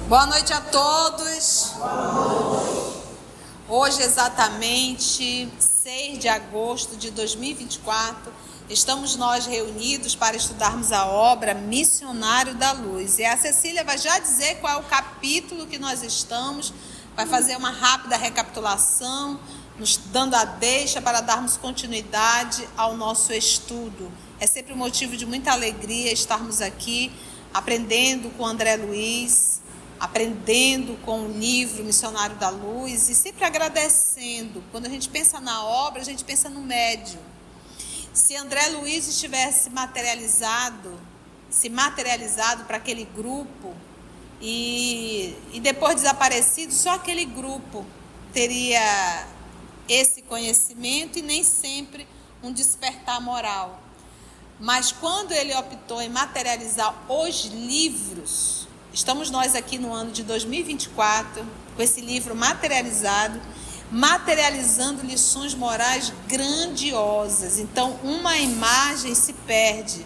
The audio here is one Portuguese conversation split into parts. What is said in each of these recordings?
Boa noite a todos. Hoje, exatamente 6 de agosto de 2024, estamos nós reunidos para estudarmos a obra Missionário da Luz. E a Cecília vai já dizer qual é o capítulo que nós estamos, vai fazer uma rápida recapitulação, nos dando a deixa para darmos continuidade ao nosso estudo. É sempre um motivo de muita alegria estarmos aqui aprendendo com André Luiz, aprendendo com o livro Missionário da Luz e sempre agradecendo. Quando a gente pensa na obra, a gente pensa no médium. Se André Luiz estivesse se materializado para aquele grupo e depois desaparecido, só aquele grupo teria esse conhecimento e nem sempre um despertar moral. Mas quando ele optou em materializar os livros, estamos nós aqui no ano de 2024, com esse livro materializado, materializando lições morais grandiosas. Então, uma imagem se perde,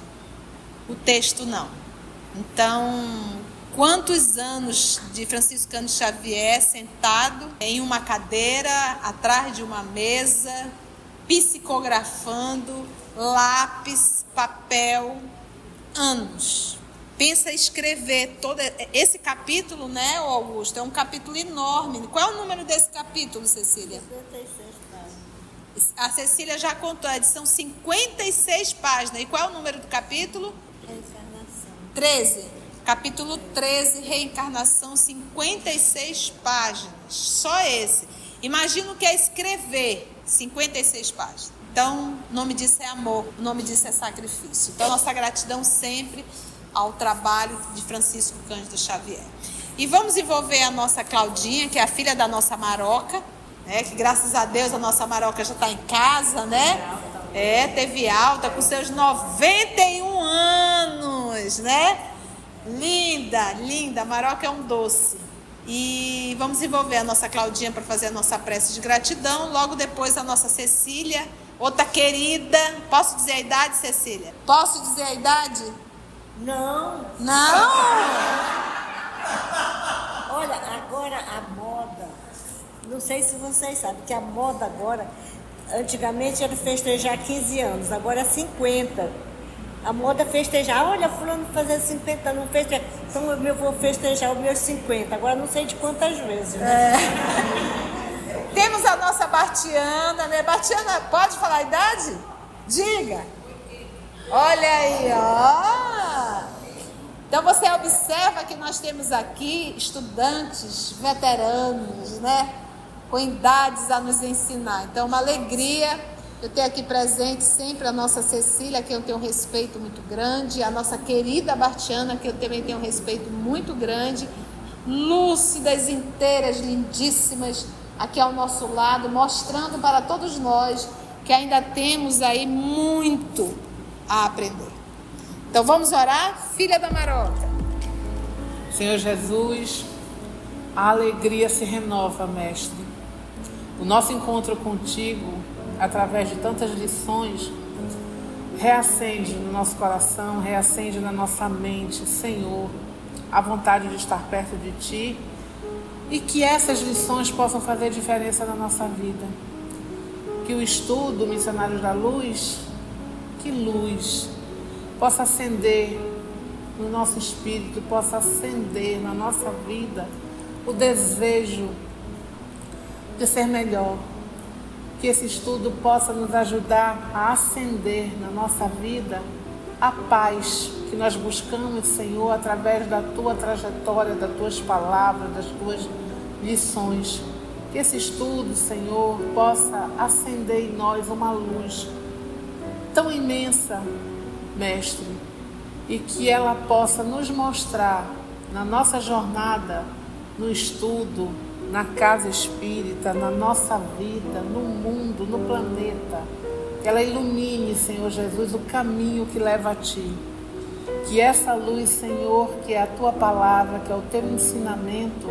o texto não. Então, quantos anos de Francisco Cândido Xavier sentado em uma cadeira, atrás de uma mesa, psicografando, lápis, papel, anos. Pensa em escrever todo esse capítulo, né, Augusto? É um capítulo enorme. Qual é o número desse capítulo, Cecília? 56 páginas. A Cecília já contou, são 56 páginas. E qual é o número do capítulo? Reencarnação. 13. Capítulo 13, Reencarnação, 56 páginas. Só esse. Imagina o que é escrever 56 páginas. Então, o nome disso é amor, o nome disso é sacrifício. Então, nossa gratidão sempre ao trabalho de Francisco Cândido Xavier. E vamos envolver a nossa Claudinha, que é a filha da nossa Maroca, né? Que graças a Deus a nossa Maroca já está em casa, né? Teve alta com seus 91 anos, né? Linda, linda, a Maroca é um doce. E vamos envolver a nossa Claudinha para fazer a nossa prece de gratidão. Logo depois a nossa Cecília, outra querida. Posso dizer a idade, Cecília? Posso dizer a idade? Não. Não! Olha, agora a moda, não sei se vocês sabem, que a moda agora, antigamente era festejar 15 anos, agora é 50. A moda é festejar, olha, fulano fazer 50 anos, festejar. Então eu vou festejar os meus 50, agora não sei de quantas vezes, né? Temos a nossa Batiana, né? Batiana, pode falar a idade? Diga. Olha aí, ó. Então você observa que nós temos aqui estudantes veteranos, né? Com idades a nos ensinar. Então, uma alegria eu ter aqui presente sempre a nossa Cecília, que eu tenho um respeito muito grande, a nossa querida Batiana, que eu também tenho um respeito muito grande, lúcidas, inteiras, lindíssimas, aqui ao nosso lado, mostrando para todos nós que ainda temos aí muito a aprender. Então vamos orar, filha da Maroca. Senhor Jesus, a alegria se renova, Mestre. O nosso encontro contigo, através de tantas lições, reacende no nosso coração, reacende na nossa mente, Senhor, a vontade de estar perto de Ti e que essas lições possam fazer diferença na nossa vida. Que o estudo Missionários da Luz, que luz possa acender no nosso espírito, possa acender na nossa vida o desejo de ser melhor. Que esse estudo possa nos ajudar a acender na nossa vida a paz que nós buscamos, Senhor, através da Tua trajetória, das Tuas palavras, das Tuas lições. Que esse estudo, Senhor, possa acender em nós uma luz tão imensa, Mestre, e que ela possa nos mostrar na nossa jornada, no estudo, na casa espírita, na nossa vida, no mundo, no planeta. Que ela ilumine, Senhor Jesus, o caminho que leva a Ti. Que essa luz, Senhor, que é a Tua palavra, que é o Teu ensinamento,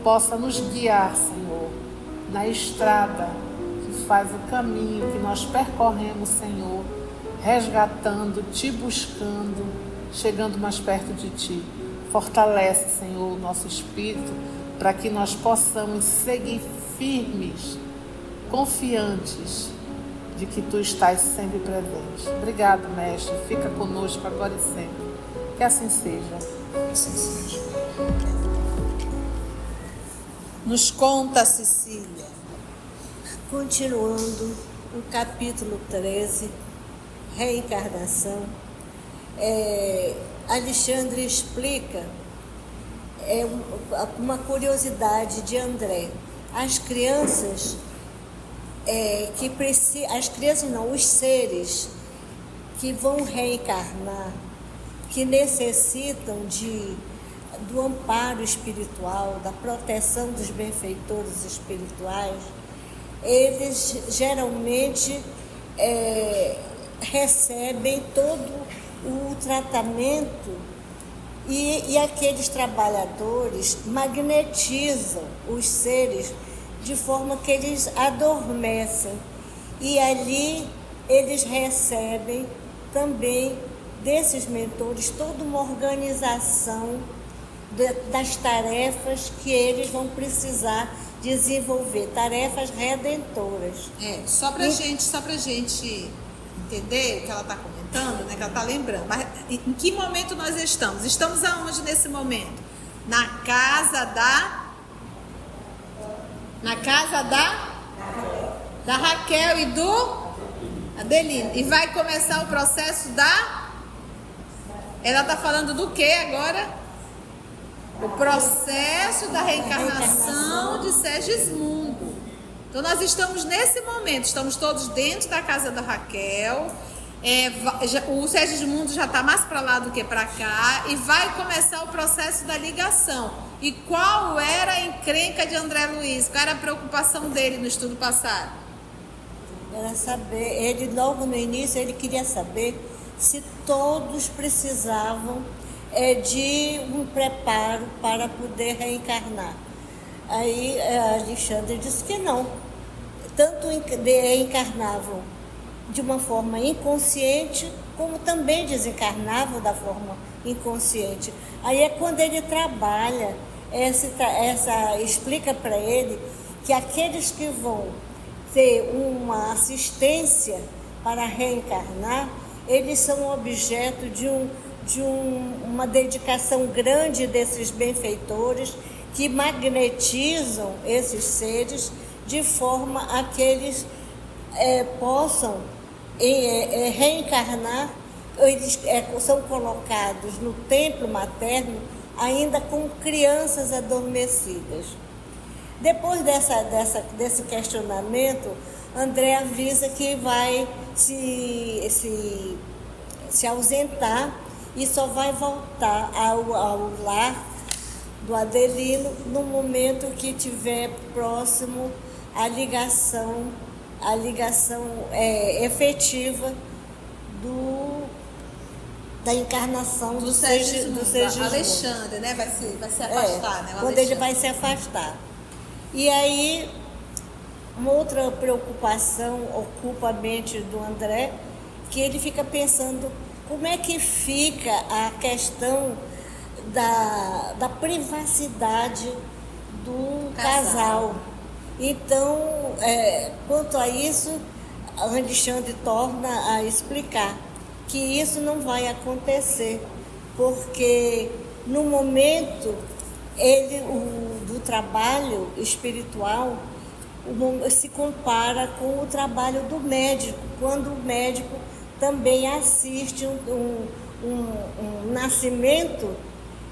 possa nos guiar, Senhor, na estrada faz o caminho que nós percorremos, Senhor, resgatando, Te buscando, chegando mais perto de Ti. Fortalece, Senhor, o nosso espírito, para que nós possamos seguir firmes, confiantes de que Tu estás sempre presente. Obrigado, Mestre. Fica conosco agora e sempre. Que assim seja. Assim seja. Nos conta, Cecília. Continuando, o capítulo 13, reencarnação, Alexandre explica uma curiosidade de André. As crianças, os seres que vão reencarnar, que necessitam do amparo espiritual, da proteção dos benfeitores espirituais, eles geralmente recebem todo o tratamento e aqueles trabalhadores magnetizam os seres de forma que eles adormecem. E ali eles recebem também desses mentores toda uma organização das tarefas que eles vão precisar desenvolver, tarefas redentoras. Só pra gente entender o que ela está comentando, né, que ela está lembrando. Mas em que momento nós estamos? Estamos aonde nesse momento? Na casa da Raquel e do Adelino. E vai começar o processo ela está falando do que agora? O processo da reencarnação de Segismundo. Então nós estamos nesse momento, estamos todos dentro da casa da Raquel. O Segismundo já está mais para lá do que para cá e vai começar o processo da ligação. E qual era a encrenca de André Luiz? Qual era a preocupação dele no estudo passado? Era saber, ele logo no início ele queria saber se todos precisavam de um preparo para poder reencarnar. Aí Alexandre disse que não. Tanto reencarnavam de uma forma inconsciente, como também desencarnavam da forma inconsciente. Aí é quando ele trabalha, explica para ele que aqueles que vão ter uma assistência para reencarnar, eles são objeto de uma dedicação grande desses benfeitores que magnetizam esses seres de forma a que eles possam reencarnar. Eles são colocados no templo materno ainda com crianças adormecidas. Depois desse questionamento, André avisa que vai se ausentar e só vai voltar ao lar do Adelino no momento que estiver próximo à ligação efetiva da encarnação do Segismundo. Alexandre, né? Vai se afastar, né? Quando ele vai se afastar. E aí, uma outra preocupação ocupa a mente do André, que ele fica pensando como é que fica a questão da privacidade do casal. Então, quanto a isso, Alexandre torna a explicar que isso não vai acontecer, porque no momento do trabalho espiritual se compara com o trabalho do médico, quando o médico também assiste um nascimento,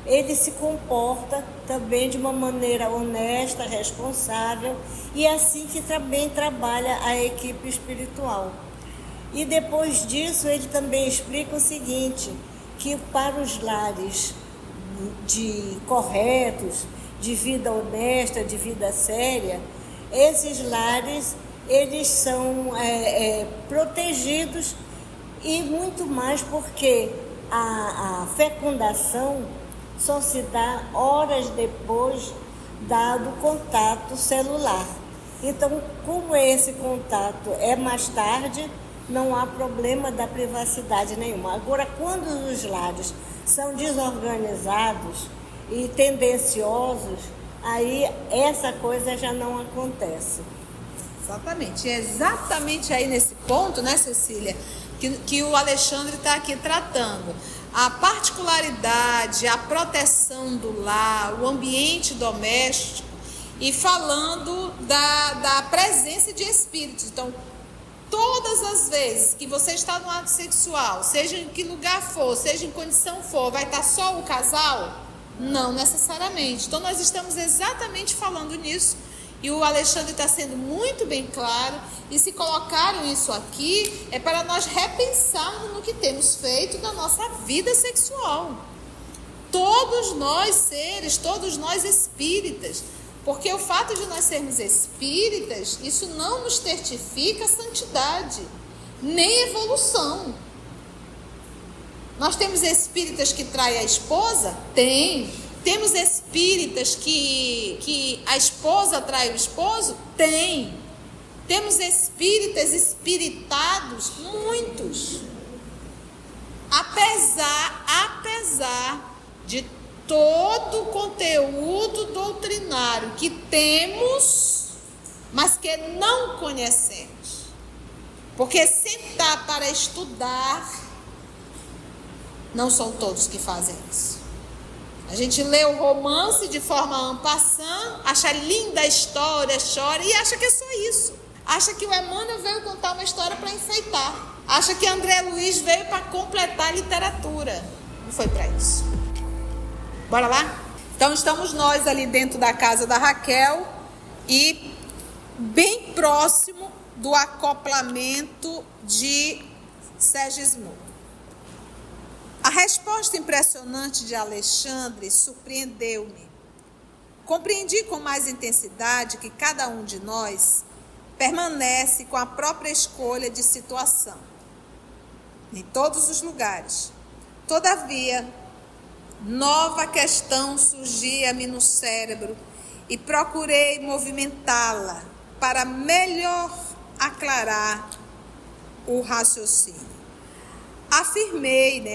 ele se comporta também de uma maneira honesta, responsável, e assim que também trabalha a equipe espiritual. E depois disso ele também explica o seguinte, que para os lares corretos, de vida honesta, de vida séria, esses lares eles são protegidos, e muito mais porque a fecundação só se dá horas depois dado o contato celular. Então, como esse contato é mais tarde, não há problema da privacidade nenhuma. Agora, quando os lares são desorganizados e tendenciosos, aí essa coisa já não acontece. Exatamente. É exatamente aí nesse ponto, né, Cecília, que o Alexandre está aqui tratando. A particularidade, a proteção do lar, o ambiente doméstico, e falando da presença de espíritos. Então, todas as vezes que você está no ato sexual, seja em que lugar for, seja em condição for, vai estar só o casal? Não necessariamente. Então, nós estamos exatamente falando nisso, e o Alexandre está sendo muito bem claro, e se colocaram isso aqui, é para nós repensarmos no que temos feito da nossa vida sexual. Todos nós seres, todos nós espíritas, porque o fato de nós sermos espíritas, isso não nos certifica santidade, nem evolução. Nós temos espíritas que traem a esposa? Tem. Temos espíritas que a esposa trai o esposo? Tem. Temos espíritas espiritados? Muitos. Apesar de todo o conteúdo doutrinário que temos, mas que não conhecemos. Porque sentar para estudar, não são todos que fazem isso. A gente lê o romance de forma en passant, acha linda a história, chora e acha que é só isso. Acha que o Emmanuel veio contar uma história para enfeitar. Acha que André Luiz veio para completar a literatura. Não foi para isso. Bora lá? Então estamos nós ali dentro da casa da Raquel e bem próximo do acoplamento de Segismundo. A resposta impressionante de Alexandre surpreendeu-me. Compreendi com mais intensidade que cada um de nós permanece com a própria escolha de situação, em todos os lugares. Todavia, nova questão surgia-me no cérebro e procurei movimentá-la para melhor aclarar o raciocínio.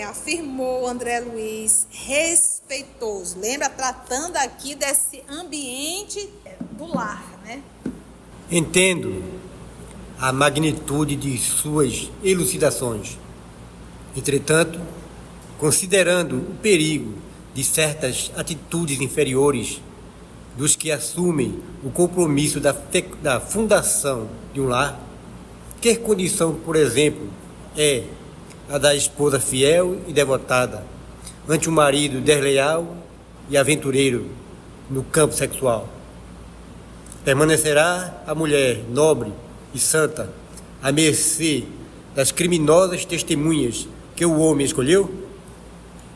Afirmou André Luiz, respeitoso. Lembra, tratando aqui desse ambiente do lar, né? Entendo a magnitude de suas elucidações. Entretanto, considerando o perigo de certas atitudes inferiores dos que assumem o compromisso da fundação de um lar, que condição, por exemplo, é a da esposa fiel e devotada ante um marido desleal e aventureiro no campo sexual? Permanecerá a mulher nobre e santa à mercê das criminosas testemunhas que o homem escolheu?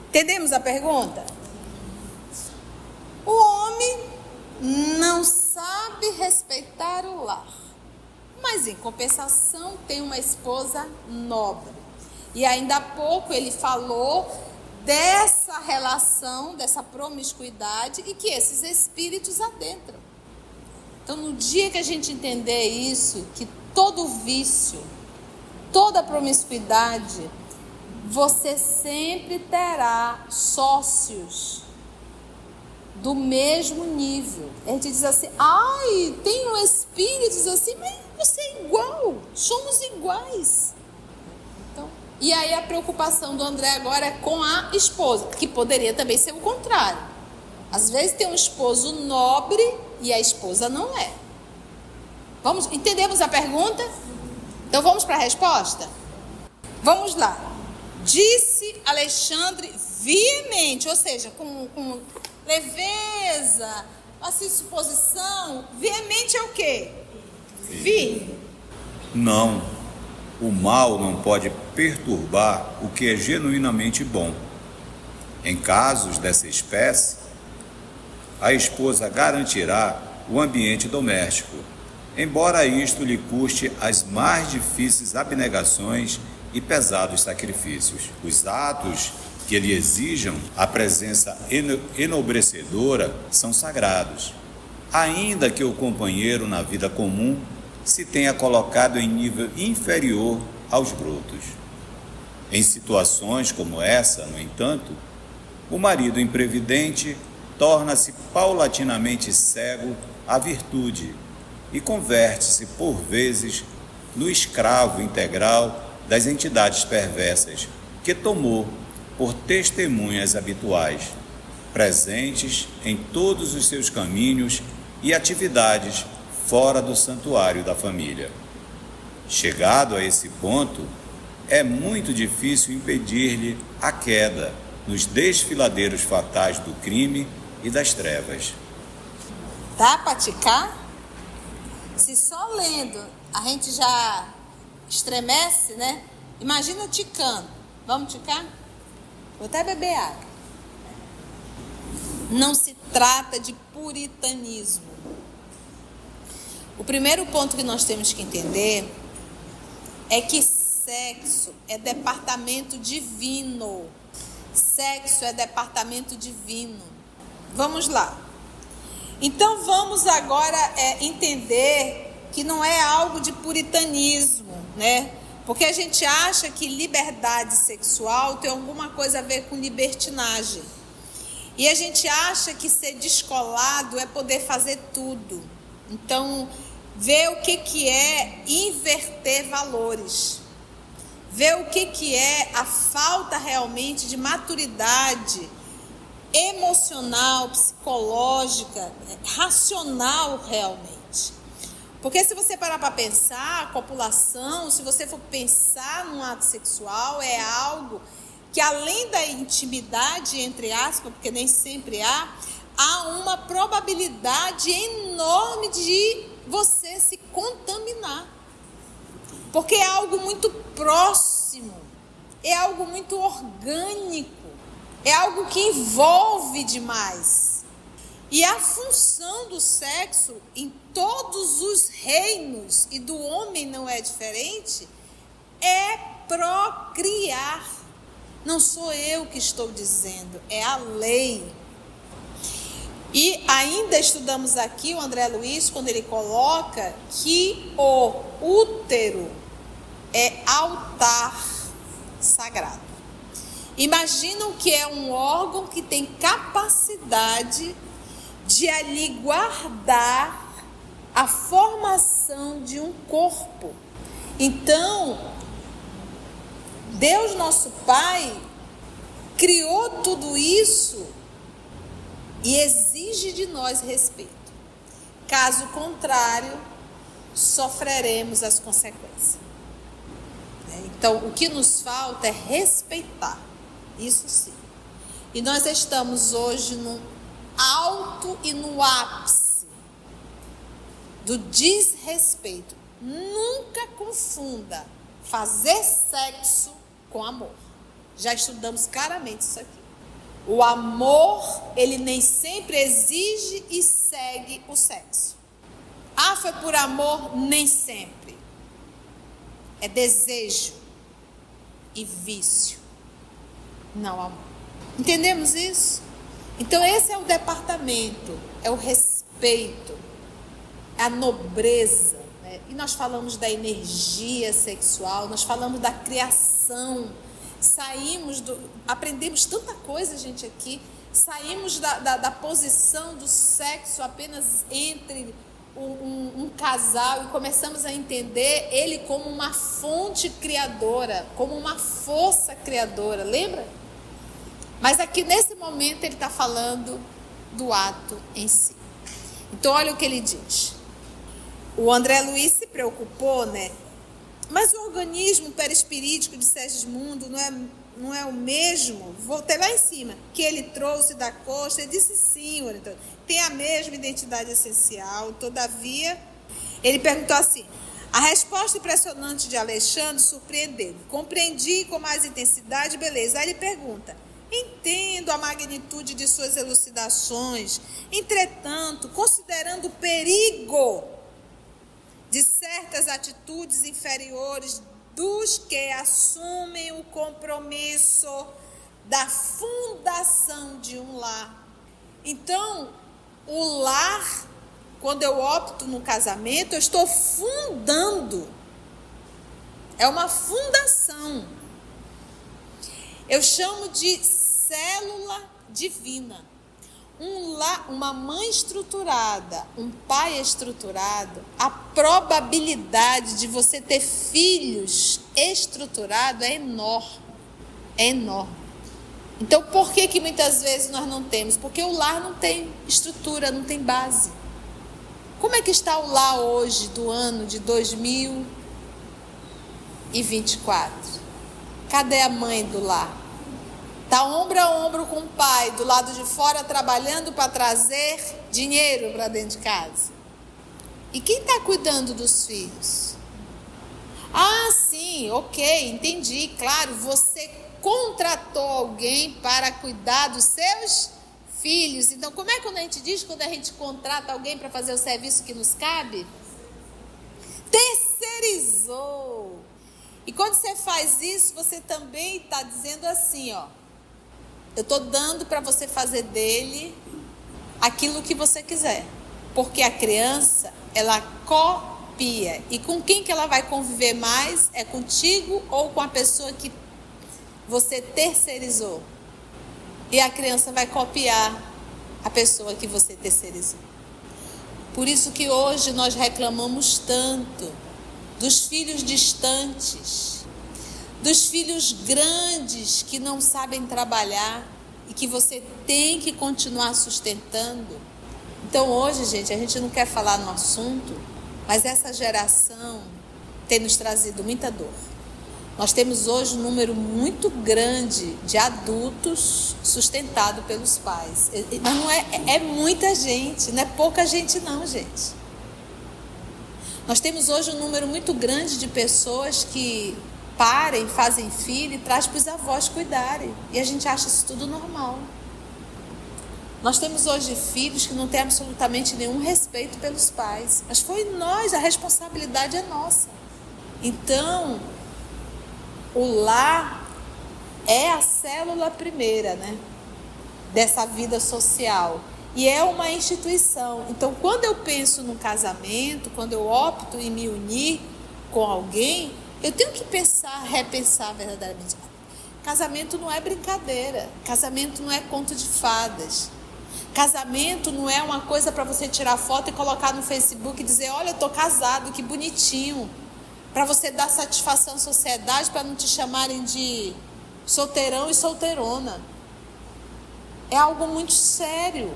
Entendemos a pergunta? O homem não sabe respeitar o lar, mas em compensação tem uma esposa nobre. E ainda há pouco ele falou dessa relação, dessa promiscuidade e que esses espíritos adentram. Então, no dia que a gente entender isso, que todo vício, toda promiscuidade, você sempre terá sócios do mesmo nível. A gente diz assim, tenho espíritos assim, mas você é igual, somos iguais. E aí a preocupação do André agora é com a esposa, que poderia também ser o contrário. Às vezes tem um esposo nobre e a esposa não é. Entendemos a pergunta? Então vamos para a resposta? Vamos lá. Disse Alexandre veemente, ou seja, com leveza, assim, suposição. Veemente é o quê? Não. O mal não pode perturbar o que é genuinamente bom. Em casos dessa espécie, a esposa garantirá o ambiente doméstico, embora isto lhe custe as mais difíceis abnegações e pesados sacrifícios. Os atos que lhe exijam a presença enobrecedora são sagrados, ainda que o companheiro na vida comum se tenha colocado em nível inferior aos brotos. Em situações como essa, no entanto, o marido imprevidente torna-se paulatinamente cego à virtude e converte-se, por vezes, no escravo integral das entidades perversas que tomou por testemunhas habituais, presentes em todos os seus caminhos e atividades fora do santuário da família. Chegado a esse ponto, é muito difícil impedir-lhe a queda nos desfiladeiros fatais do crime e das trevas. Dá para ticar? Se só lendo a gente já estremece, né? Imagina ticando. Vamos ticar? Vou até beber água. Não se trata de puritanismo. O primeiro ponto que nós temos que entender é que sexo é departamento divino. Sexo é departamento divino. Vamos lá. Então vamos agora entender que não é algo de puritanismo, né? Porque a gente acha que liberdade sexual tem alguma coisa a ver com libertinagem. E a gente acha que ser descolado é poder fazer tudo. Então, ver o que é inverter valores. Ver o que é a falta realmente de maturidade emocional, psicológica, racional realmente. Porque se você parar para pensar, a copulação, se você for pensar num ato sexual, é algo que além da intimidade, entre aspas, porque nem sempre há uma probabilidade enorme de você se contaminar. Porque é algo muito próximo, é algo muito orgânico, é algo que envolve demais. E a função do sexo em todos os reinos, e do homem não é diferente, é procriar. Não sou eu que estou dizendo, é a lei. E ainda estudamos aqui o André Luiz, quando ele coloca que o útero é altar sagrado. Imaginam que é um órgão que tem capacidade de ali guardar a formação de um corpo. Então, Deus nosso Pai criou tudo isso e exige de nós respeito. Caso contrário, sofreremos as consequências. Então, o que nos falta é respeitar. Isso sim. E nós estamos hoje no alto e no ápice do desrespeito. Nunca confunda fazer sexo com amor. Já estudamos claramente isso aqui. O amor, ele nem sempre exige e segue o sexo. Ah, foi por amor? Nem sempre. É desejo e vício. Não amor. Entendemos isso? Então esse é o departamento, é o respeito, é a nobreza, né? E nós falamos da energia sexual, nós falamos da criação, aprendemos tanta coisa, gente, aqui, saímos da posição do sexo apenas entre um casal e começamos a entender ele como uma fonte criadora, como uma força criadora, lembra? Mas aqui nesse momento ele está falando do ato em si. Então olha o que ele diz. O André Luiz se preocupou, né? Mas o organismo perispirítico de Segismundo não é o mesmo? Voltei lá em cima, que ele trouxe da costa. Ele disse sim, então, tem a mesma identidade essencial. Todavia, ele perguntou assim. A resposta impressionante de Alexandre surpreendeu. Compreendi com mais intensidade, beleza. Aí ele pergunta. Entendo a magnitude de suas elucidações. Entretanto, considerando o perigo de certas atitudes inferiores dos que assumem o compromisso da fundação de um lar. Então, o lar quando eu opto no casamento, eu estou fundando. É uma fundação. Eu chamo de célula divina. Uma mãe estruturada, um pai estruturado, a probabilidade de você ter filhos estruturados é enorme. É enorme. Então, por que muitas vezes nós não temos? Porque o lar não tem estrutura, não tem base. Como é que está o lar hoje, do ano de 2024? Cadê a mãe do lar? Está ombro a ombro com o pai, do lado de fora, trabalhando para trazer dinheiro para dentro de casa. E quem está cuidando dos filhos? Ah, sim, ok, entendi. Claro, você contratou alguém para cuidar dos seus filhos. Então, como é que a gente diz quando a gente contrata alguém para fazer o serviço que nos cabe? Terceirizou. E quando você faz isso, você também está dizendo assim, ó. Eu estou dando para você fazer dele aquilo que você quiser. Porque a criança, ela copia. E com quem que ela vai conviver mais? É contigo ou com a pessoa que você terceirizou? E a criança vai copiar a pessoa que você terceirizou. Por isso que hoje nós reclamamos tanto dos filhos distantes, dos filhos grandes que não sabem trabalhar e que você tem que continuar sustentando. Então hoje, gente, a gente não quer falar no assunto, mas essa geração tem nos trazido muita dor. Nós temos hoje um número muito grande de adultos sustentados pelos pais. Mas não é muita gente, não é pouca gente não, gente. Nós temos hoje um número muito grande de pessoas que parem, fazem filho e trazem para os avós cuidarem. E a gente acha isso tudo normal. Nós temos hoje filhos que não têm absolutamente nenhum respeito pelos pais. Mas foi nós, a responsabilidade é nossa. Então, o lar é a célula primeira, né? Dessa vida social. E é uma instituição. Então, quando eu penso no casamento, quando eu opto em me unir com alguém, eu tenho que repensar verdadeiramente. Casamento não é brincadeira. Casamento não é conto de fadas. Casamento não é uma coisa para você tirar foto e colocar no Facebook e dizer, olha, eu estou casado, que bonitinho. Para você dar satisfação à sociedade, para não te chamarem de solteirão e solteirona. É algo muito sério.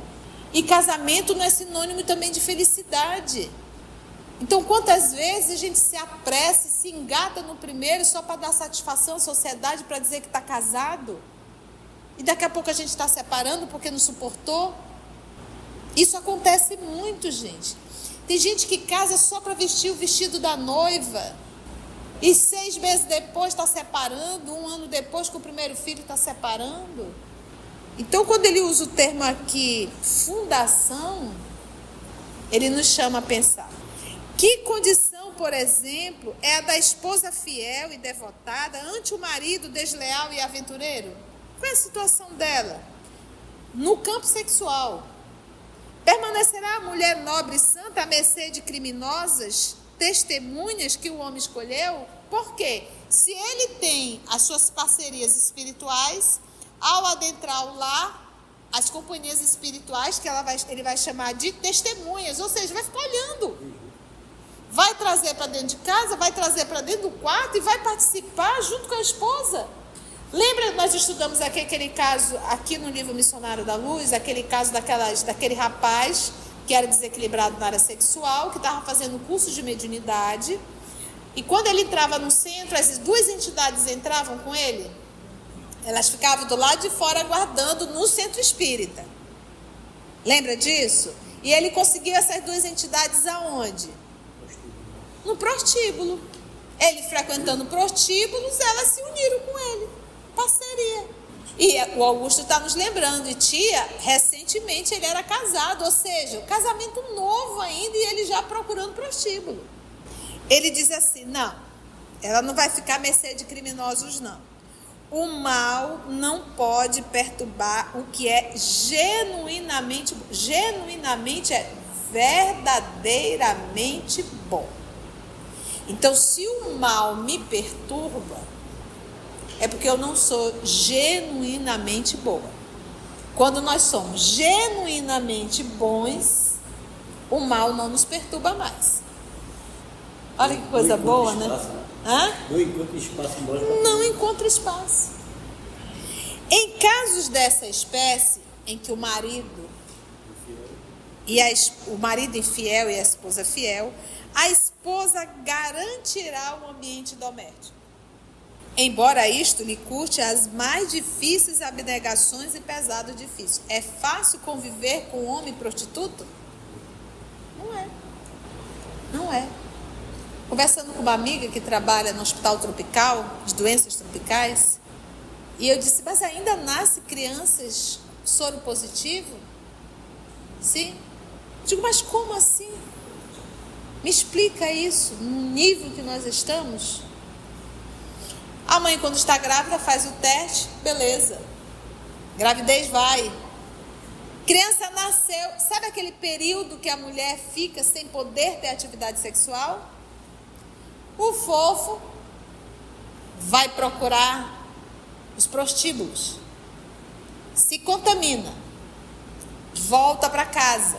E casamento não é sinônimo também de felicidade. Então, quantas vezes a gente se apressa e se engata no primeiro só para dar satisfação à sociedade, para dizer que está casado? E daqui a pouco a gente está separando porque não suportou? Isso acontece muito, gente. Tem gente que casa só para vestir o vestido da noiva. E 6 meses depois está separando, 1 ano depois com o primeiro filho está separando. Então, quando ele usa o termo aqui, fundação, ele nos chama a pensar. Que condição, por exemplo, é a da esposa fiel e devotada ante o marido desleal e aventureiro? Qual é a situação dela? No campo sexual. Permanecerá a mulher nobre e santa à mercê de criminosas testemunhas que o homem escolheu? Por quê? Se ele tem as suas parcerias espirituais, ao adentrar o lar, as companhias espirituais, que ele vai chamar de testemunhas, ou seja, vai ficar olhando. Vai trazer para dentro de casa, vai trazer para dentro do quarto e vai participar junto com a esposa. Lembra, nós estudamos aquele caso, aqui no livro Missionário da Luz, aquele caso daquele rapaz que era desequilibrado na área sexual, que estava fazendo curso de mediunidade, e quando ele entrava no centro, as 2 entidades entravam com ele, elas ficavam do lado de fora aguardando no centro espírita. Lembra disso? E ele conseguiu essas 2 entidades aonde? No prostíbulo. Ele frequentando prostíbulos, elas se uniram com ele. Parceria. E o Augusto está nos lembrando, e tia, recentemente ele era casado, ou seja, casamento novo ainda, e ele já procurando prostíbulo. Ele diz assim, não, ela não vai ficar à mercê de criminosos, não. O mal não pode perturbar o que é genuinamente é verdadeiramente bom. Então, se o mal me perturba, é porque eu não sou genuinamente boa. Quando nós somos genuinamente bons, o mal não nos perturba mais. Olha que coisa boa, né? Não encontra espaço em nós. Não encontra espaço. Em casos dessa espécie, em que o marido infiel e a esposa fiel, a esposa garantirá o ambiente doméstico. Embora isto lhe curte as mais difíceis abnegações e pesado difícil. É fácil conviver com um homem prostituto? Não é. Não é. Conversando com uma amiga que trabalha no hospital tropical, de doenças tropicais, e eu disse, mas ainda nasce crianças soro positivo? Sim. Eu digo, mas como assim? Me explica isso, no nível que nós estamos. A mãe, quando está grávida, faz o teste, beleza. Gravidez vai. Criança nasceu, sabe aquele período que a mulher fica sem poder ter atividade sexual? O fofo vai procurar os prostíbulos, se contamina, volta para casa,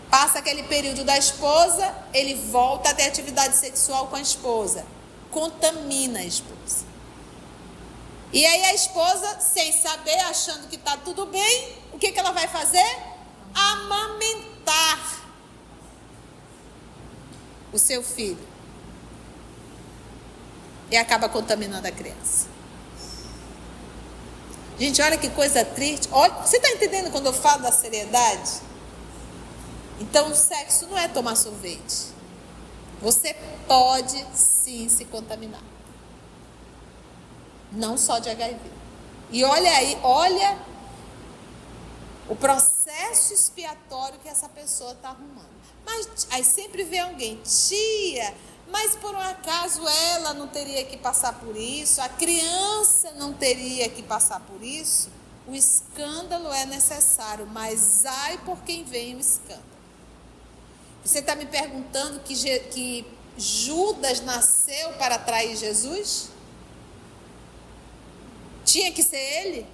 passa aquele período da esposa, ele volta a ter atividade sexual com a esposa, contamina a esposa. E aí a esposa, sem saber, achando que está tudo bem, o que ela vai fazer? Amamentar o seu filho. E acaba contaminando a criança. Gente, olha que coisa triste. Olha, você está entendendo quando eu falo da seriedade? Então, o sexo não é tomar sorvete. Você pode, sim, se contaminar. Não só de HIV. E olha aí, olha o processo expiatório que essa pessoa está arrumando. Mas aí sempre vem alguém, tia, mas por um acaso ela não teria que passar por isso, a criança não teria que passar por isso. O escândalo é necessário, mas ai por quem vem o escândalo. Você está me perguntando que Judas nasceu para atrair Jesus? Tinha que ser ele?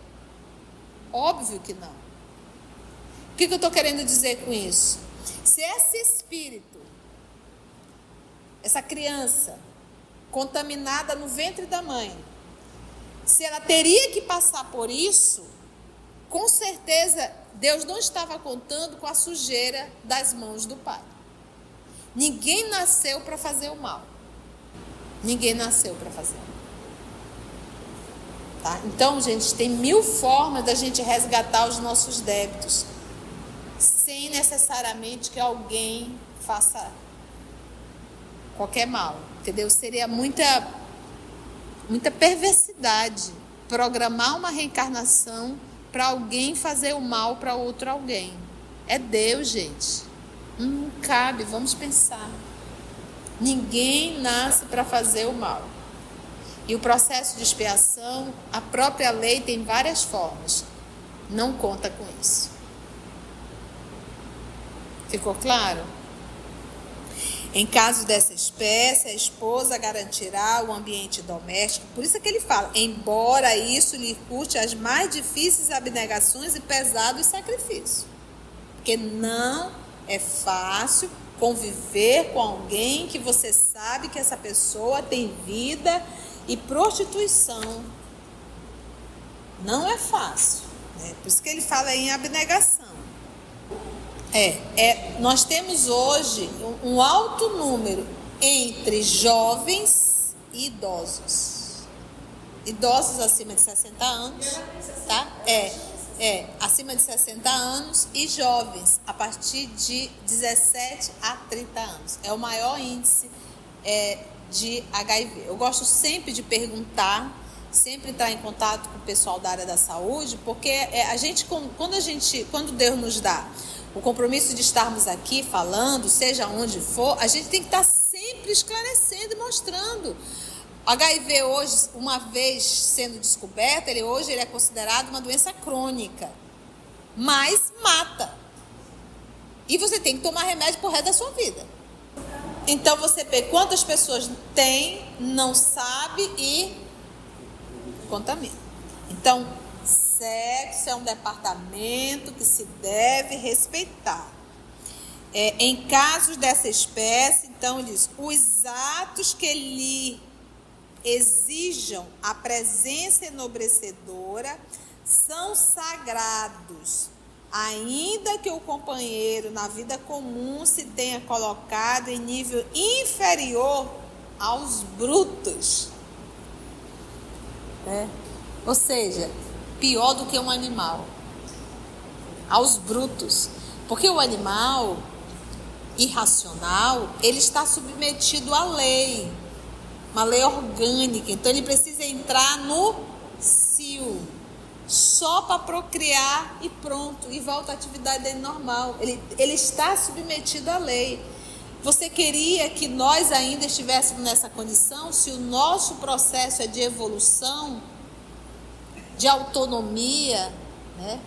Óbvio que não. O que eu estou querendo dizer com isso? Se esse espírito, essa criança contaminada no ventre da mãe, se ela teria que passar por isso, com certeza Deus não estava contando com a sujeira das mãos do Pai. Ninguém nasceu para fazer o mal. Ninguém nasceu para fazer o mal. Tá? Então, gente, tem 1000 formas da gente resgatar os nossos débitos, sem necessariamente que alguém faça qualquer mal, entendeu? Seria muita perversidade programar uma reencarnação para alguém fazer o mal para outro alguém. É Deus, gente. Não cabe, vamos pensar. Ninguém nasce para fazer o mal. E o processo de expiação, a própria lei tem várias formas. Não conta com isso. Ficou claro? Em caso dessa espécie, a esposa garantirá o ambiente doméstico. Por isso é que ele fala, embora isso lhe curte as mais difíceis abnegações e pesados sacrifícios. Porque não é fácil conviver com alguém que você sabe que essa pessoa tem vida e prostituição. Não é fácil. Né? Por isso que ele fala em abnegação. Nós temos hoje um alto número entre jovens e idosos. Idosos acima de 60 anos, tá? Acima de 60 anos e jovens a partir de 17 a 30 anos. É o maior índice de HIV. Eu gosto sempre de perguntar, sempre entrar em contato com o pessoal da área da saúde, porque quando Deus nos dá o compromisso de estarmos aqui falando, seja onde for, a gente tem que estar sempre esclarecendo e mostrando. O HIV hoje, uma vez sendo descoberto, hoje ele é considerado uma doença crônica, mas mata. E você tem que tomar remédio pro resto da sua vida. Então você vê quantas pessoas tem, não sabe e contamina. Então, sexo é um departamento que se deve respeitar. Em casos dessa espécie, então, ele diz, os atos que lhe exijam a presença enobrecedora são sagrados, ainda que o companheiro na vida comum se tenha colocado em nível inferior aos brutos. Ou seja, pior do que um animal, aos brutos. Porque o animal irracional, ele está submetido à lei, uma lei orgânica, então ele precisa entrar no cio, só para procriar e pronto, e volta à atividade dele normal. Ele está submetido à lei. Você queria que nós ainda estivéssemos nessa condição se o nosso processo é de evolução, de autonomia, né?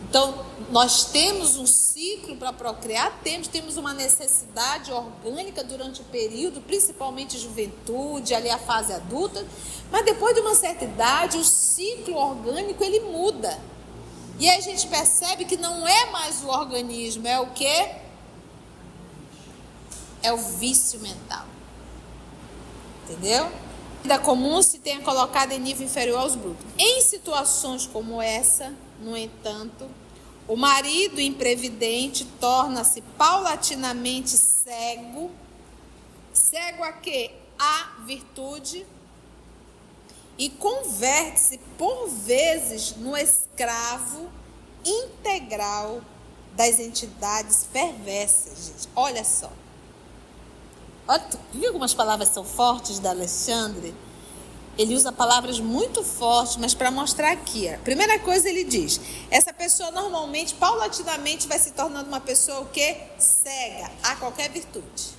Então, nós temos um ciclo para procriar, temos uma necessidade orgânica durante o período, principalmente juventude, ali a fase adulta, mas depois de uma certa idade, o ciclo orgânico, ele muda. E aí a gente percebe que não é mais o organismo, é o quê? É o vício mental. Entendeu? Vida comum se tenha colocado em nível inferior aos brutos. Em situações como essa, no entanto, o marido imprevidente torna-se paulatinamente cego. Cego a quê? A virtude. E converte-se, por vezes, no escravo integral das entidades perversas, gente. Olha só. Olha, tu viu algumas palavras são fortes da Alexandre? Ele usa palavras muito fortes, mas para mostrar aqui. A primeira coisa ele diz, essa pessoa normalmente, paulatinamente, vai se tornando uma pessoa o quê? Cega a qualquer virtude.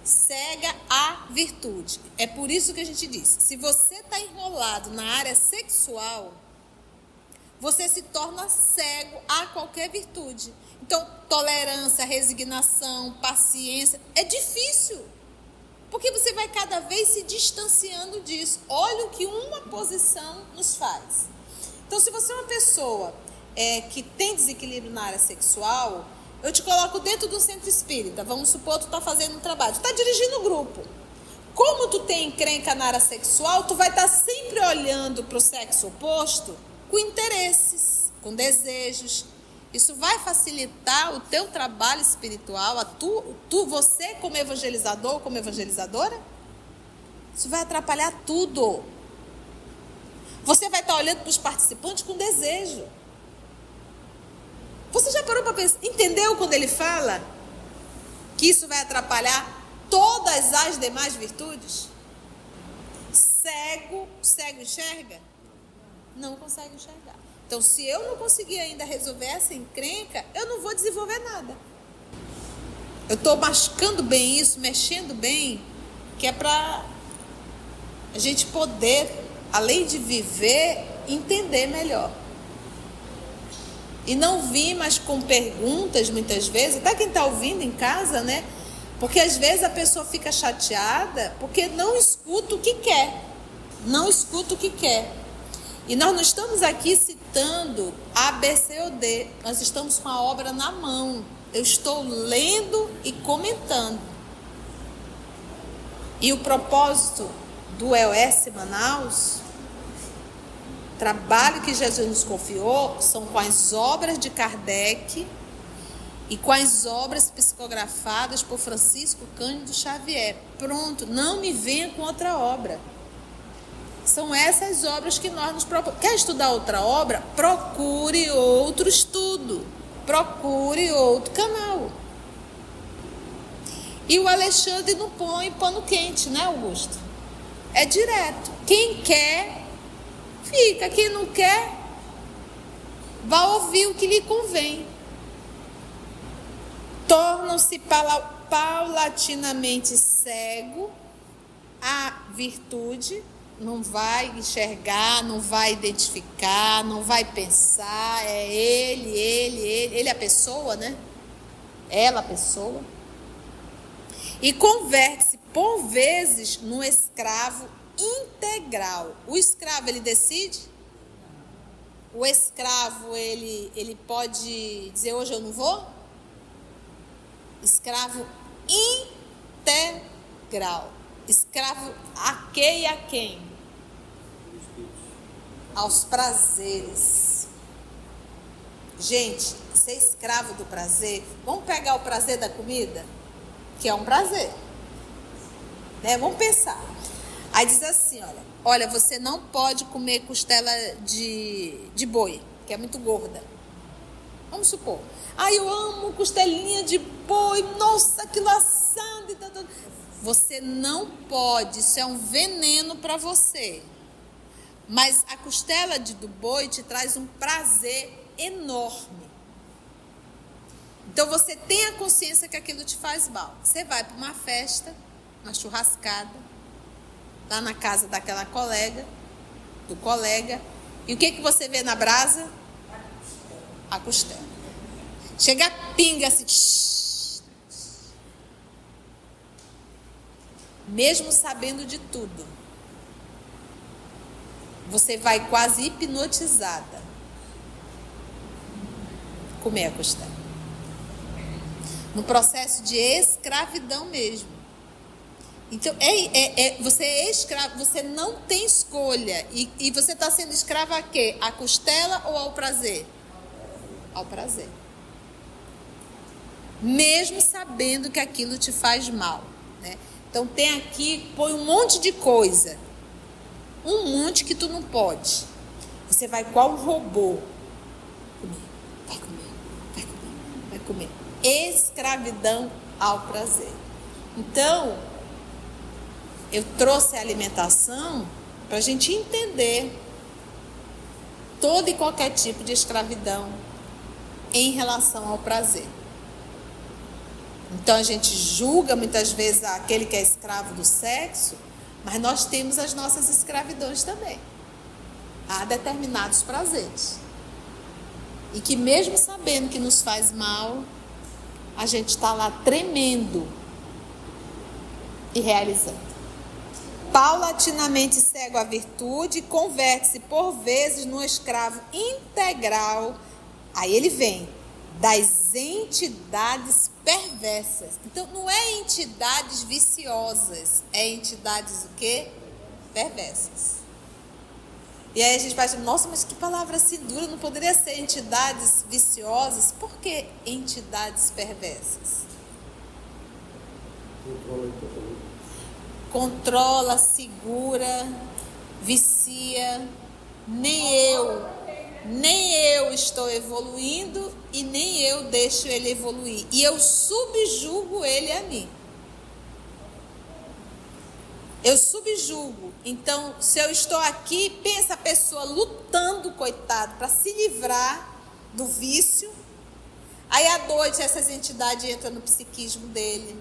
Cega à virtude. É por isso que a gente diz, se você está enrolado na área sexual, você se torna cego a qualquer virtude. Então, tolerância, resignação, paciência, é difícil. Porque você vai cada vez se distanciando disso. Olha o que uma posição nos faz. Então, se você é uma pessoa que tem desequilíbrio na área sexual, eu te coloco dentro do centro espírita. Vamos supor que tu está fazendo um trabalho, tu está dirigindo o grupo. Como tu tem encrenca na área sexual, tu vai estar sempre olhando para o sexo oposto com interesses, com desejos. Isso vai facilitar o teu trabalho espiritual, você como evangelizador ou como evangelizadora? Isso vai atrapalhar tudo. Você vai estar olhando para os participantes com desejo. Você já parou para pensar? Entendeu quando ele fala que isso vai atrapalhar todas as demais virtudes? Cego enxerga? Não consegue enxergar. Então, se eu não conseguir ainda resolver essa encrenca, eu não vou desenvolver nada. Eu estou mascando bem isso, mexendo bem, que é para a gente poder, além de viver, entender melhor. E não vir mais com perguntas, muitas vezes, até quem está ouvindo em casa, né? Porque às vezes a pessoa fica chateada porque não escuta o que quer. Não escuta o que quer. E nós não estamos aqui citando A, B, C ou D. Nós estamos com a obra na mão. Eu estou lendo e comentando. E o propósito do EOS Manaus, trabalho que Jesus nos confiou, são com as obras de Kardec e com as obras psicografadas por Francisco Cândido Xavier. Pronto, não me venha com outra obra. São essas obras que nós nos propomos. Quer estudar outra obra? Procure outro estudo. Procure outro canal. E o Alexandre não põe pano quente, né, Augusto? É direto. Quem quer, fica. Quem não quer, vai ouvir o que lhe convém. Tornam-se paulatinamente cego à virtude, não vai enxergar, não vai identificar, não vai pensar, é ele é a pessoa, né? Ela a pessoa. E converte-se por vezes num escravo integral. O escravo, ele decide? O escravo, ele pode dizer, hoje eu não vou? Escravo integral. Escravo a quê e a quem? Aos prazeres. Gente, ser escravo do prazer, vamos pegar o prazer da comida? Que é um prazer. Né? Vamos pensar. Aí diz assim, olha, você não pode comer costela de boi, que é muito gorda. Vamos supor. Eu amo costelinha de boi, nossa, aquilo assado. Você não pode, isso é um veneno para você. Mas a costela do boi te traz um prazer enorme. Então você tem a consciência que aquilo te faz mal. Você vai para uma festa, uma churrascada, lá na casa daquela colega, do colega, e o que você vê na brasa? A costela. Chega, pinga assim, mesmo sabendo de tudo, você vai quase hipnotizada comer a costela. No processo de escravidão mesmo. Então, você é escravo, você não tem escolha. E você está sendo escravo a quê? A costela ou ao prazer? Ao prazer. Mesmo sabendo que aquilo te faz mal. Né? Então, tem aqui, põe um monte de coisa. Um monte que tu não pode. Você vai qual robô. Vai comer. Escravidão ao prazer. Então, eu trouxe a alimentação para a gente entender todo e qualquer tipo de escravidão em relação ao prazer. Então, a gente julga muitas vezes aquele que é escravo do sexo, mas nós temos as nossas escravidões também. Há determinados prazeres. E que mesmo sabendo que nos faz mal, a gente está lá tremendo e realizando. Paulatinamente cego à virtude, converte-se por vezes num escravo integral. Aí ele vem das entidades perversas. Então não é entidades viciosas, é entidades o quê? Perversas. E aí a gente vai dizer, nossa, mas que palavra assim dura, não poderia ser entidades viciosas? Por que entidades perversas? Controla, segura, vicia. Nem eu estou evoluindo e nem eu deixo ele evoluir. E eu subjugo ele a mim. Eu subjugo. Então, se eu estou aqui, pensa a pessoa lutando, coitado, para se livrar do vício. Aí à noite essas entidades entram no psiquismo dele.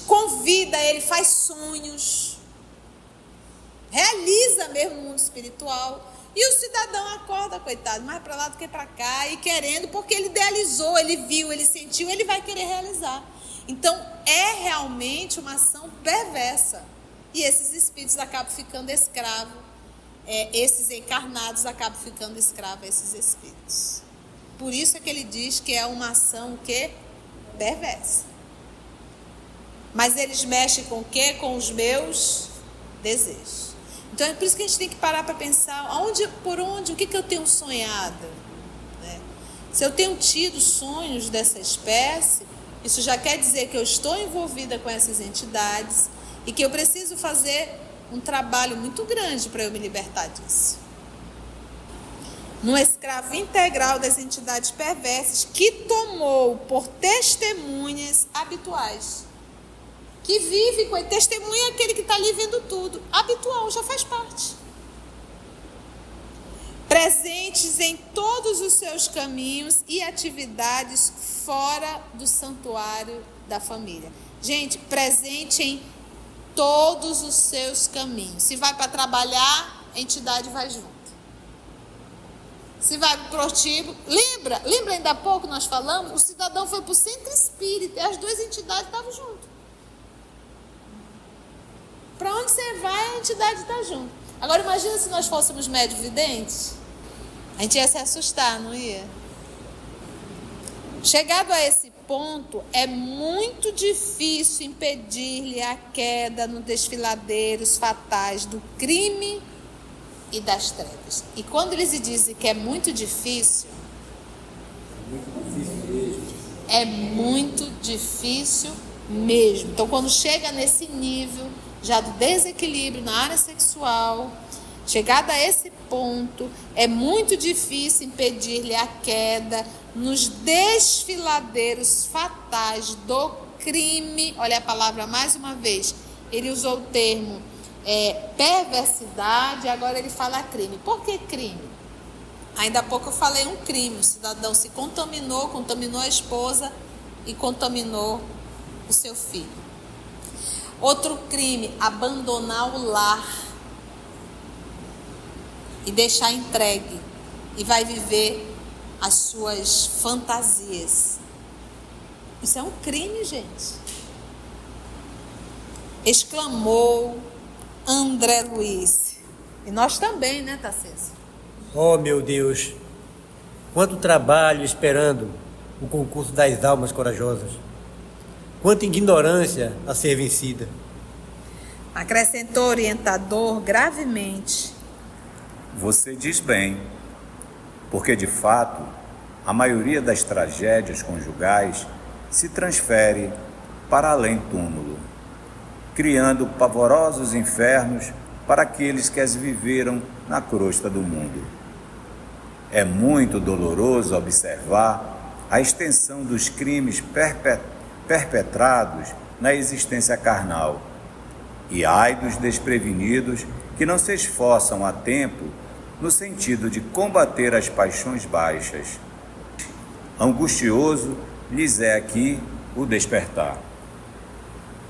Convida ele, faz sonhos. Realiza mesmo no mundo espiritual. E o cidadão acorda, coitado, mais para lá do que para cá, e querendo, porque ele idealizou, ele viu, ele sentiu, ele vai querer realizar. Então, é realmente uma ação perversa. E esses espíritos acabam ficando escravos. Esses encarnados acabam ficando escravos a esses espíritos. Por isso é que ele diz que é uma ação que perversa. Mas eles mexem com o quê? Com os meus desejos. Então, é por isso que a gente tem que parar para pensar por onde, o que eu tenho sonhado. Né? Se eu tenho tido sonhos dessa espécie, isso já quer dizer que eu estou envolvida com essas entidades e que eu preciso fazer um trabalho muito grande para eu me libertar disso. Num escravo integral das entidades perversas que tomou por testemunhas habituais. Que vive com ele. Testemunha é aquele que está ali vendo tudo. Habitual, já faz parte. Presentes em todos os seus caminhos e atividades fora do santuário da família. Gente, presente em todos os seus caminhos. Se vai para trabalhar, a entidade vai junto. Se vai para o prostíbulo, lembra ainda há pouco nós falamos, o cidadão foi para o centro espírita e as duas entidades estavam juntas. Para onde você vai, a entidade está junto. Agora imagina se nós fôssemos médios videntes, a gente ia se assustar, não ia? Chegado a esse ponto, é muito difícil impedir-lhe a queda nos desfiladeiros fatais do crime e das trevas. E quando eles dizem que é muito difícil, é muito difícil mesmo. Então, quando chega nesse nível já do desequilíbrio na área sexual, chegada a esse ponto, é muito difícil impedir-lhe a queda nos desfiladeiros fatais do crime. Olha a palavra mais uma vez. Ele usou o termo perversidade, agora ele fala crime. Por que crime? Ainda há pouco eu falei um crime. O cidadão se contaminou a esposa e contaminou o seu filho. Outro crime, abandonar o lar e deixar entregue e vai viver as suas fantasias. Isso é um crime, gente. Exclamou André Luiz. E nós também, né, Tarcísio? Oh, meu Deus, quanto trabalho esperando o concurso das almas corajosas. Quanta ignorância a ser vencida. Acrescentou o orientador gravemente. Você diz bem, porque de fato, a maioria das tragédias conjugais se transfere para além túmulo, criando pavorosos infernos para aqueles que as viveram na crosta do mundo. É muito doloroso observar a extensão dos crimes perpetrados na existência carnal, e ai dos desprevenidos que não se esforçam a tempo no sentido de combater as paixões baixas. Angustioso lhes é aqui o despertar.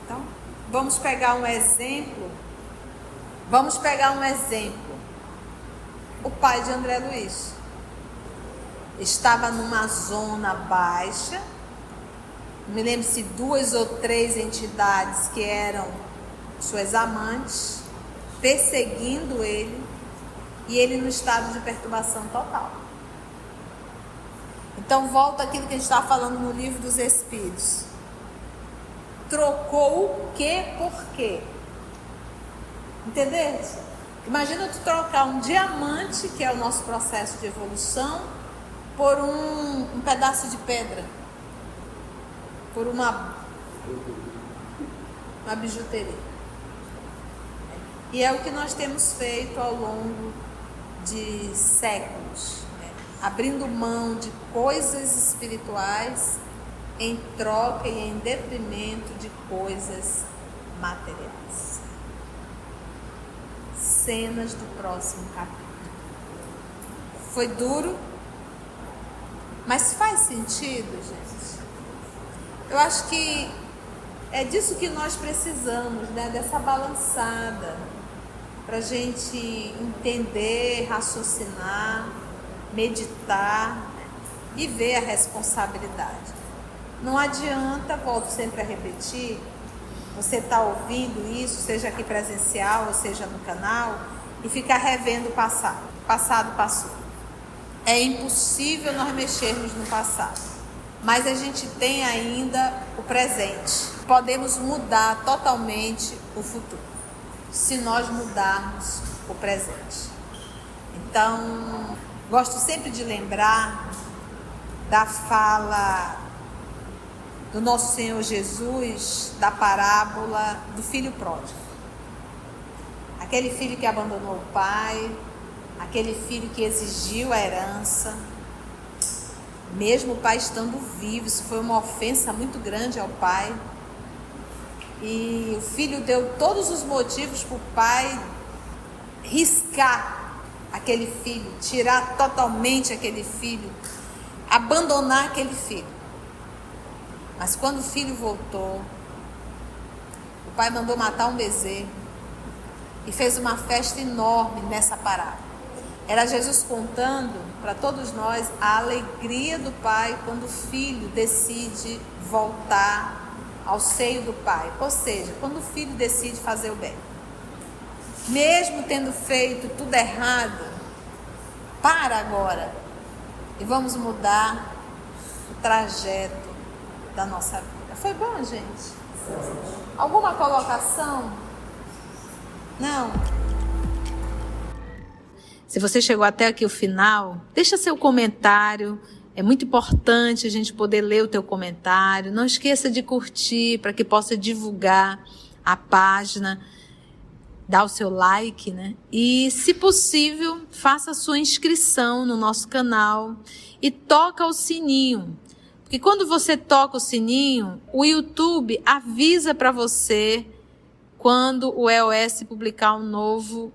Então, vamos pegar um exemplo. O pai de André Luiz estava numa zona baixa. Me lembro se 2 ou 3 entidades que eram suas amantes, perseguindo ele, e ele no estado de perturbação total. Então volta aquilo que a gente estava falando no livro dos Espíritos. Trocou o que por quê? Entendeu? Imagina tu trocar um diamante, que é o nosso processo de evolução, por um pedaço de pedra, por uma bijuteria. E é o que nós temos feito ao longo de séculos, né? Abrindo mão de coisas espirituais em troca e em detrimento de coisas materiais. Cenas do próximo capítulo. Foi duro, mas faz sentido, gente. Eu acho que é disso que nós precisamos, né? Dessa balançada, para a gente entender, raciocinar, meditar, né? E ver a responsabilidade. Não adianta, volto sempre a repetir, você está ouvindo isso, seja aqui presencial ou seja no canal, e ficar revendo o passado. O passado passou. É impossível nós mexermos no passado, mas a gente tem ainda o presente. Podemos mudar totalmente o futuro, se nós mudarmos o presente. Então, gosto sempre de lembrar da fala do nosso Senhor Jesus, da parábola do filho pródigo. Aquele filho que abandonou o pai, aquele filho que exigiu a herança, mesmo o pai estando vivo. Isso foi uma ofensa muito grande ao pai. E o filho deu todos os motivos para o pai riscar aquele filho, tirar totalmente aquele filho, abandonar aquele filho. Mas quando o filho voltou, o pai mandou matar um bezerro e fez uma festa enorme nessa parábola. Era Jesus contando para todos nós a alegria do pai quando o filho decide voltar ao seio do pai. Ou seja, quando o filho decide fazer o bem. Mesmo tendo feito tudo errado, para agora e vamos mudar o trajeto da nossa vida. Foi bom, gente? Alguma colocação? Não? Se você chegou até aqui o final, deixa seu comentário. É muito importante a gente poder ler o teu comentário. Não esqueça de curtir para que possa divulgar a página. Dá o seu like, né? E, se possível, faça a sua inscrição no nosso canal e toca o sininho. Porque quando você toca o sininho, o YouTube avisa para você quando o EOS publicar um novo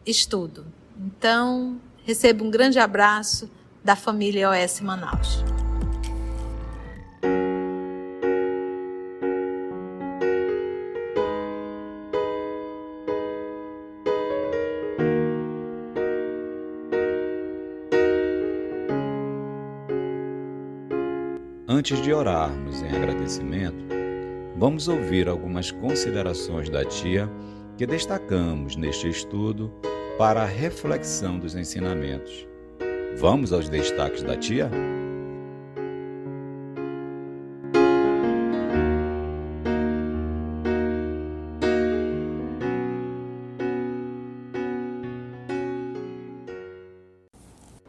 estudo. Então, receba um grande abraço da família EOS Manaus. Antes de orarmos em agradecimento, vamos ouvir algumas considerações da tia que destacamos neste estudo para a reflexão dos ensinamentos. Vamos aos destaques da tia?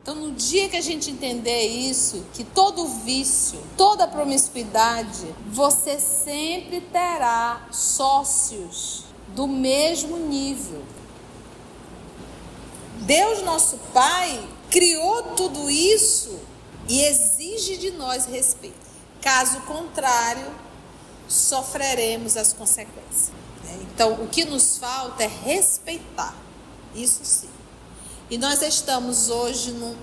Então, no dia que a gente entender isso, que todo vício, toda promiscuidade, você sempre terá sócios do mesmo nível. Deus, nosso Pai, criou tudo isso e exige de nós respeito. Caso contrário, sofreremos as consequências. Então, o que nos falta é respeitar. Isso sim. E nós estamos hoje no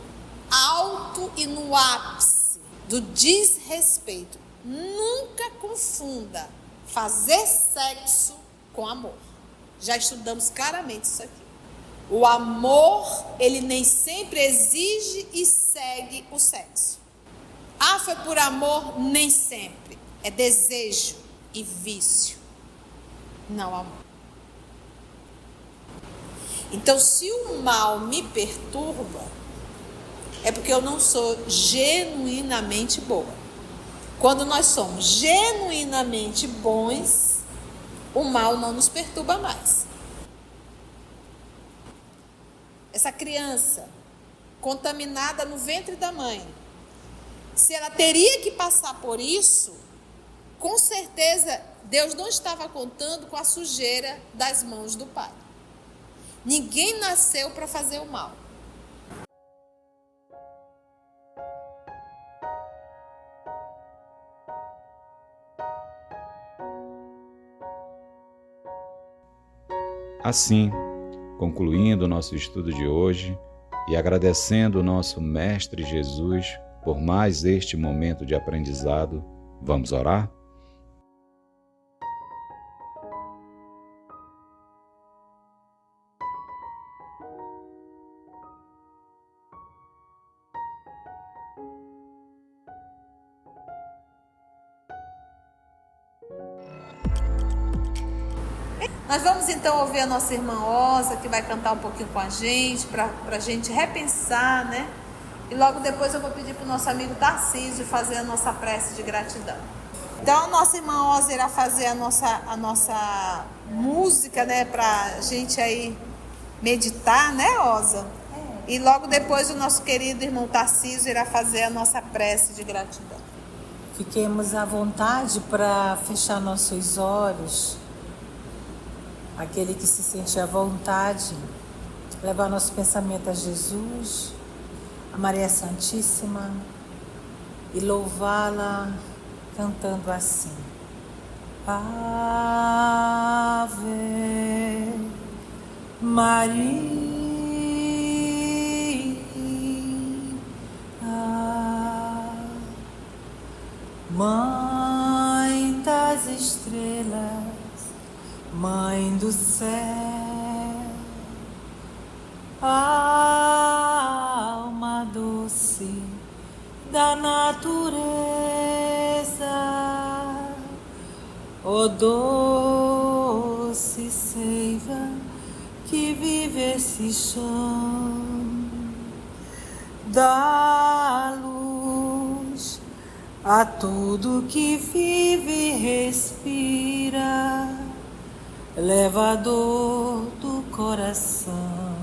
alto e no ápice do desrespeito. Nunca confunda fazer sexo com amor. Já estudamos claramente isso aqui. O amor, ele nem sempre exige e segue o sexo. Ah, foi por amor? Nem sempre. É desejo e vício. Não amor. Então, se o mal me perturba, é porque eu não sou genuinamente boa. Quando nós somos genuinamente bons, o mal não nos perturba mais. Essa criança contaminada no ventre da mãe, se ela teria que passar por isso, com certeza Deus não estava contando com a sujeira das mãos do pai. Ninguém nasceu para fazer o mal. Assim, concluindo o nosso estudo de hoje e agradecendo o nosso Mestre Jesus por mais este momento de aprendizado, vamos orar? Nós vamos então ouvir a nossa irmã Osa, que vai cantar um pouquinho com a gente, para a gente repensar, né? E logo depois eu vou pedir para o nosso amigo Tarcísio fazer a nossa prece de gratidão. Então a nossa irmã Osa irá fazer a nossa música, né? Para a gente aí meditar, né, Osa? E logo depois o nosso querido irmão Tarcísio irá fazer a nossa prece de gratidão. Fiquemos à vontade para fechar nossos olhos. Aquele que se sente à vontade, levar nosso pensamento a Jesus, a Maria Santíssima, e louvá-la cantando assim: Ave Maria, Mãe das estrelas, do céu, alma doce da natureza, ó doce seiva que vive esse chão, dá luz a tudo que vive e respira, leva a dor do coração.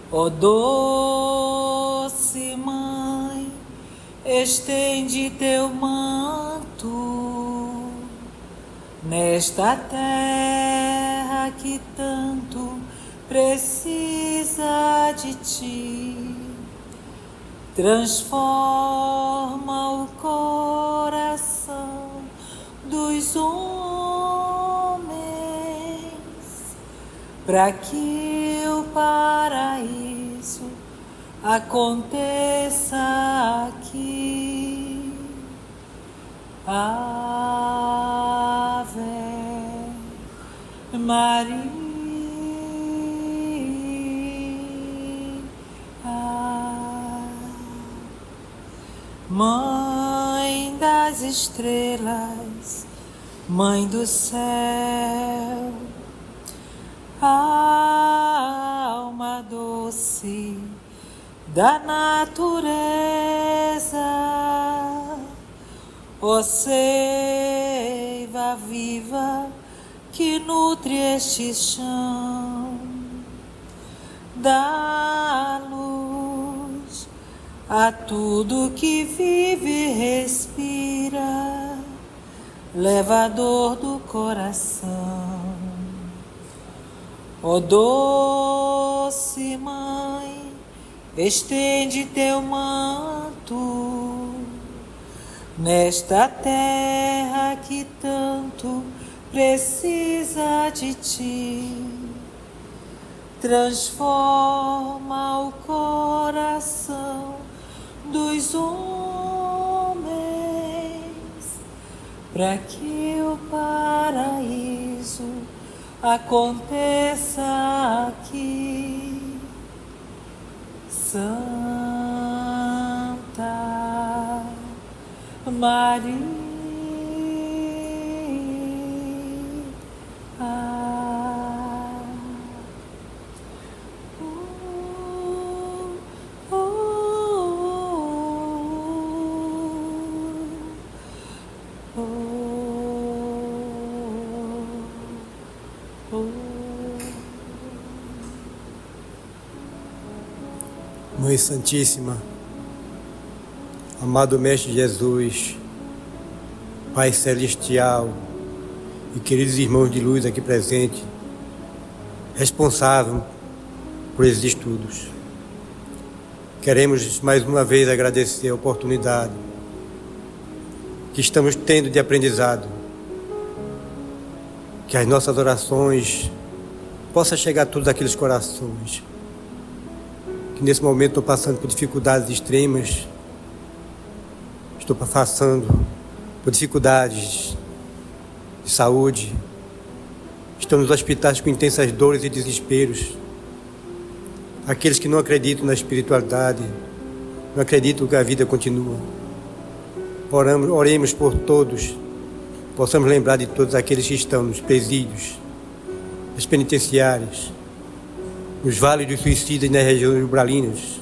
Ó doce mãe, estende teu manto nesta terra que tanto precisa de ti. Transforma o coração dos homens para que o paraíso aconteça aqui. Ave Maria. Mãe das estrelas, Mãe do céu, alma doce da natureza, ó seiva viva que nutre este chão, dá luz a tudo que vive e respira, leva a dor do coração. Ó doce mãe, estende teu manto nesta terra que tanto precisa de ti. Transforma o coração dos homens para que o paraíso aconteça aqui. Santa Maria. Mãe Santíssima, amado Mestre Jesus, Pai Celestial e queridos irmãos de luz aqui presentes, responsável por esses estudos. Queremos mais uma vez agradecer a oportunidade que estamos tendo de aprendizado, que as nossas orações possam chegar a todos aqueles corações que nesse momento estão passando por dificuldades extremas, estou passando por dificuldades de saúde, estão nos hospitais com intensas dores e desesperos, aqueles que não acreditam na espiritualidade, não acreditam que a vida continua. Oremos por todos, possamos lembrar de todos aqueles que estão nos presídios, nas penitenciárias, nos vales dos suicidas e nas regiões umbralinas,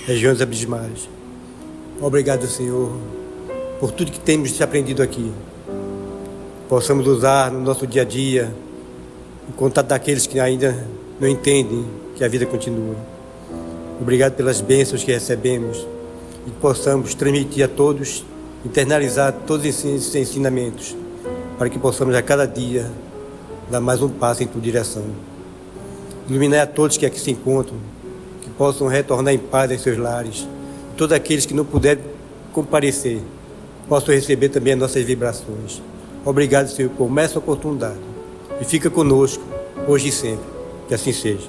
regiões abismais. Obrigado, Senhor, por tudo que temos aprendido aqui. Possamos usar no nosso dia a dia, em contato daqueles que ainda não entendem que a vida continua. Obrigado pelas bênçãos que recebemos e que possamos transmitir a todos, internalizar todos esses ensinamentos, para que possamos a cada dia dar mais um passo em tua direção. Iluminar a todos que aqui se encontram, que possam retornar em paz em seus lares. Todos aqueles que não puderem comparecer, possam receber também as nossas vibrações. Obrigado, Senhor, por essa oportunidade. E fica conosco, hoje e sempre. Que assim seja.